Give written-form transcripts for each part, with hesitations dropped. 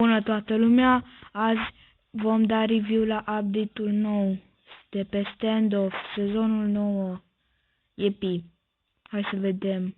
Bună toată lumea, azi vom da review la update-ul nou de pe Standoff, sezonul 9. Yepi. Hai să vedem.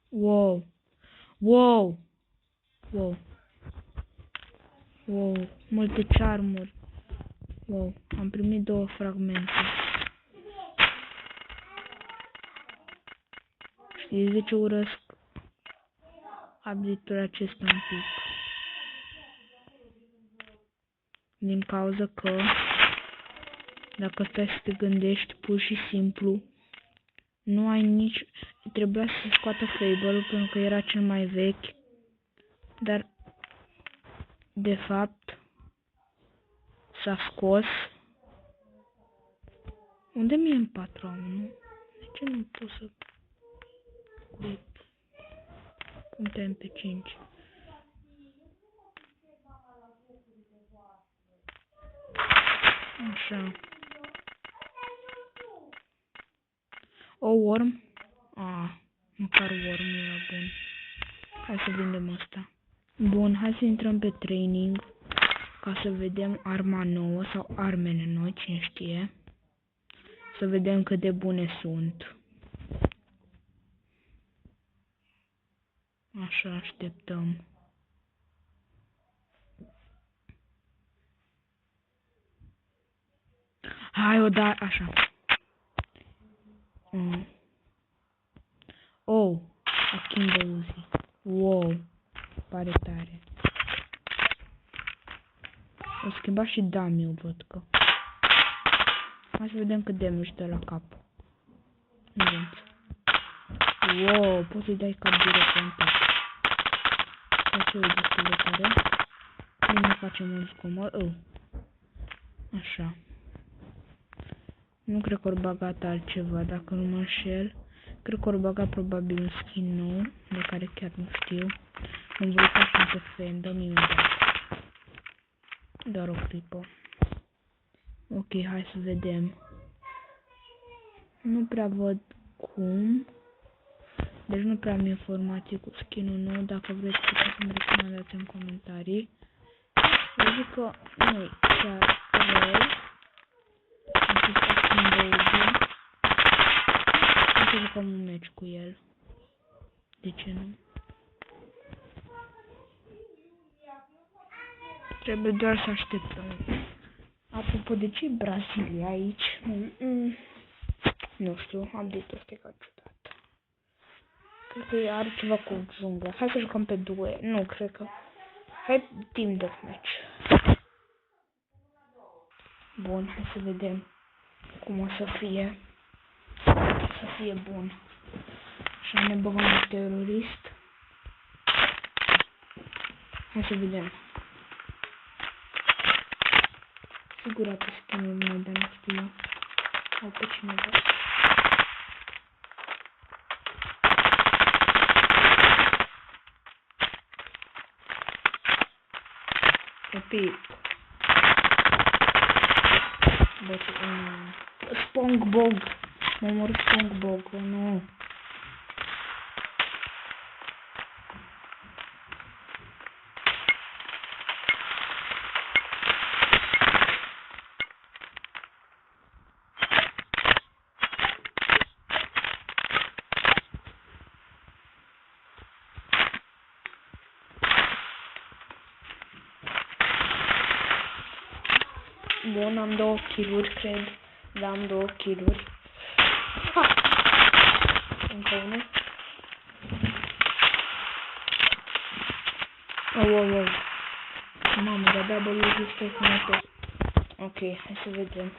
Wow. Wow. Wow. Wow. Multe charmuri. Wow. Am primit 2 fragmente. Știți de ce urăsc update-ul acesta un pic? Din cauza că dacă stai să te gândești, pur și simplu nu ai nici... Trebuia să scoată Fable-ul pentru că era cel mai vechi, dar de fapt s-a scos. Unde mi-e în 4 1? De ce nu pot să puntem pe 5? Așa. O worm? Măcar worm era bun. Hai să vindem asta. Bun, hai să intrăm pe training ca să vedem arma nouă sau armele noi, cine știe. Să vedem cât de bune sunt. Așa, așteptăm. Hai o da, așa. Oh, Akimbo Uzi. Wow, pare tare. O schimba și Damiu, văd că. Hai să vedem cât damage dă la cap. Wow, poți să-i dai cap direct în cap. Așa e destul de tare. Nu facem un zgomot. Așa. Nu cred că ori băgat altceva, dacă nu mă înșel. Cred că ori băgat probabil un skin nou, de care chiar nu știu. Îmi voi uita și pe fandom imediat. Doar o clipă. Ok, hai să vedem. Nu prea văd cum. Deci nu prea am informații cu skin-ul nou. Dacă vreți puteți să-mi recomandați în comentarii. Eu zic că nu chiar rău. Am să jucăm un meci cu el. De ce nu? Trebuie doar să așteptăm. Apropo, de ce e Brazilia aici? Nu știu, update-ul ăsta e ca ciudat. Cred că are ceva cu jungla. Hai să jucăm pe duel. Nu, cred că... Hai team deathmatch. Bun, hai să vedem cum o să fie. Să fie bun. Așa ne băgăm de terorist. Hai să vedem. Sigur pe skin-ul meu, dar nu știu sau pe cineva. Epic. SpongeBob. Mă omor SpongeBob, nu. Bun, am 2 kill-uri, cred. Da, am 2 kill-uri. Încă unul. Oh. Mamă, dar double-ul este sănătos. Ok, hai să vedem.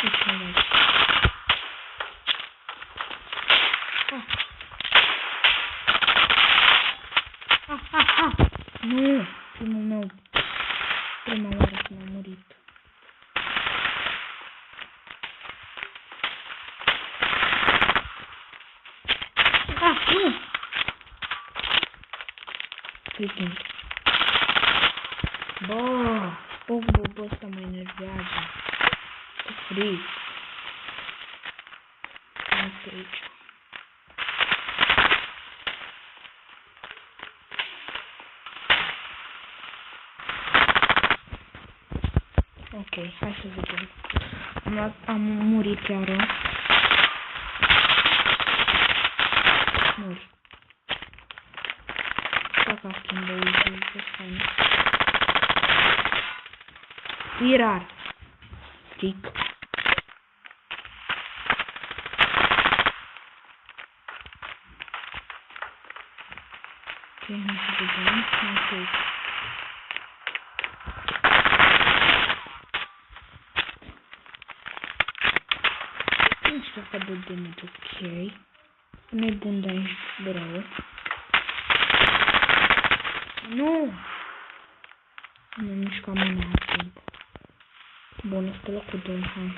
Uite mai. Nu, primul meu. Prima oară când am murit. Nu! Freaking. Bă, SpongeBob ăsta mă enervează. Ce fric. Asta aici. Ok, hai să vedem. Am murit chiar. Muri. Dacă schimbă uite, fain. Virar. Tic. Ok, hai să vedem. Mai sus. Nu știu dacă de damage, ok. Nu e bun de aici, rău. Nu! Nu mișcam mâna la timp. Bun, este locul 2, hai.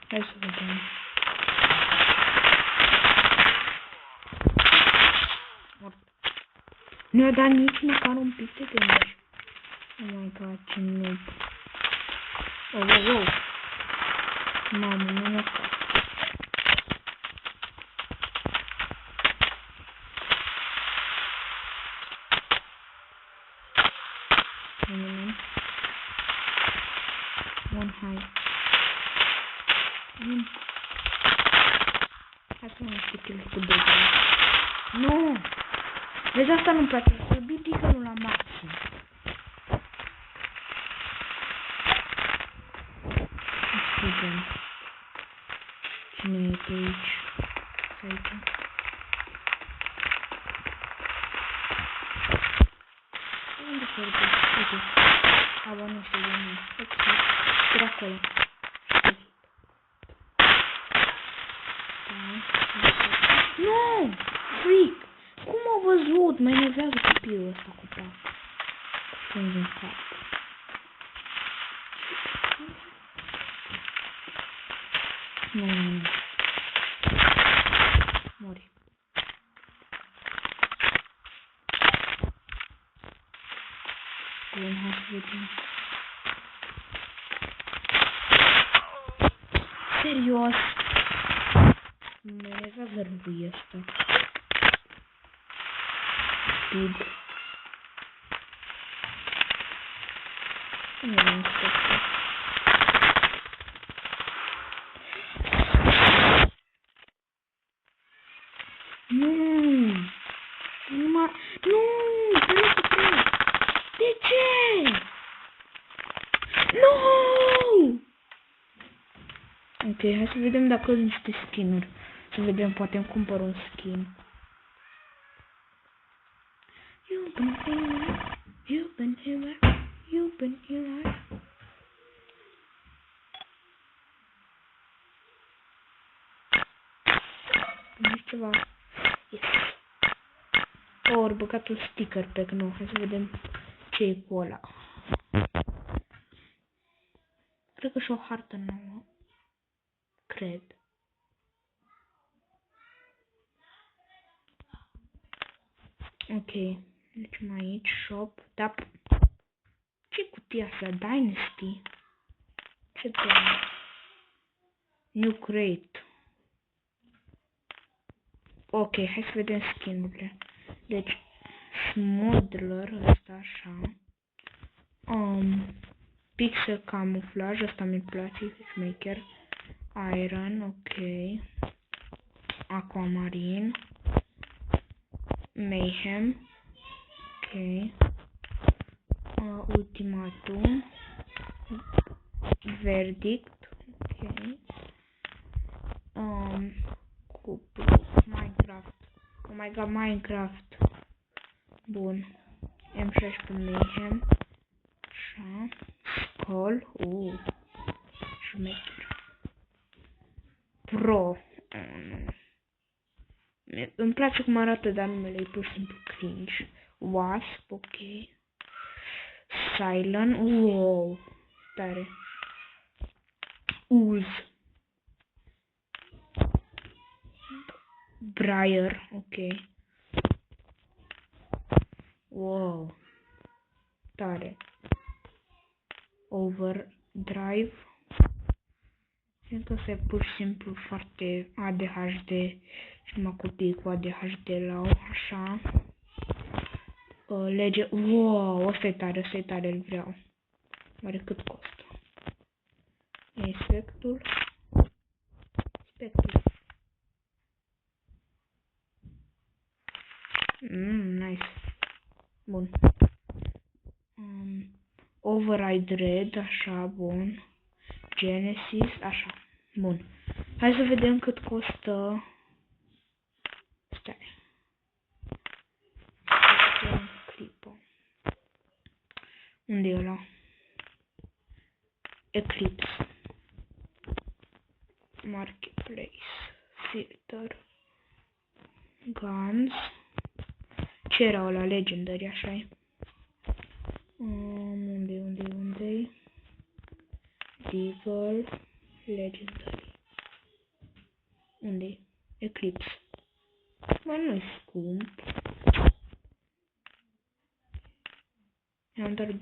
Hai să vedem. Nu i-a dat nici măcar un pic de damage. Oh my god, ce noob. Oh. Mamă, nu mi-a stat. Bun, hai. Hai să mă știu kill cu degele. Nu! Vezi, asta nu-mi place. Să iubi deagle-ul la maxim. Vedem. Cine e pe aici? Aici. Unde se urcă? Uite. Aba, nu știu de mine. Ok. Era acolo. Nu! Freak! Cum au văzut? Mă enervează copilul ăsta cu pac. Când în cap. Nu. Mori. Bun, hai să vedem. Serios? Mă enervează răbui ăsta. Dude. Nu am spus. Nu! De ce? Nu! Ok, hai să vedem dacă sunt niște skin-uri. Să vedem, poate îmi cumpăr un skin. You've been here. Nu știu ceva. Yes. Ori băgat un sticker pe nou. Hai să vedem ce e cu ăla. Cred că și o hartă nouă. Cred. Ok. Deci mai aici, shop. Da. Ce cutia asta? Dynasty? Ce trebuie? New crate. Ok, hai să vedem skin-urile. Deci, Smuggler, ăsta așa. Pixel Camouflage, ăsta mi-e place, Fishmaker. Iron, ok. Aquamarine. Mayhem. Ok. Ultimatum. Verdict. Ok. Cuplu. Minecraft. Oh my god, Minecraft. Bun. M16 Mayhem. Așa. Skull. Șmecher. Pro. Îmi place cum arată, dar numele e pur și simplu cringe. Wasp, ok. Silent, wow, tare. Uz. Briar, ok. Wow, tare. Overdrive. Cred că e pur și simplu foarte ADHD și mă copii cu ADHD la așa. Lege... Wow, ăsta e tare, îl vreau. Oare cât costă? Spectul. Nice. Bun. Override Red, așa, bun. Genesis, așa. Bun. Hai să vedem cât costă. Stai. Clipă. Unde e ăla? Eclipse. Marketplace. Filter. Guns. Ce era ăla? Legendary, așa-i. Unde-i? Deagle. Legendary. Unde-i? Eclipse. Bă, nu-i scump. Am doar 2.73.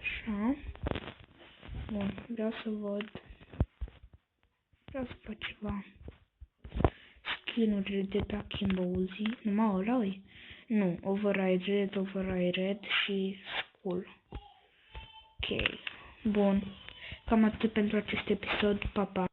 Așa. Bun, vreau să văd. Vreau să fac ceva. Skin-urile de pe Akimbo Uzi. Numai ăla-i? Nu, Override Red și Skull. Ok. Bun. Cam atât pentru acest episod. Pa, pa.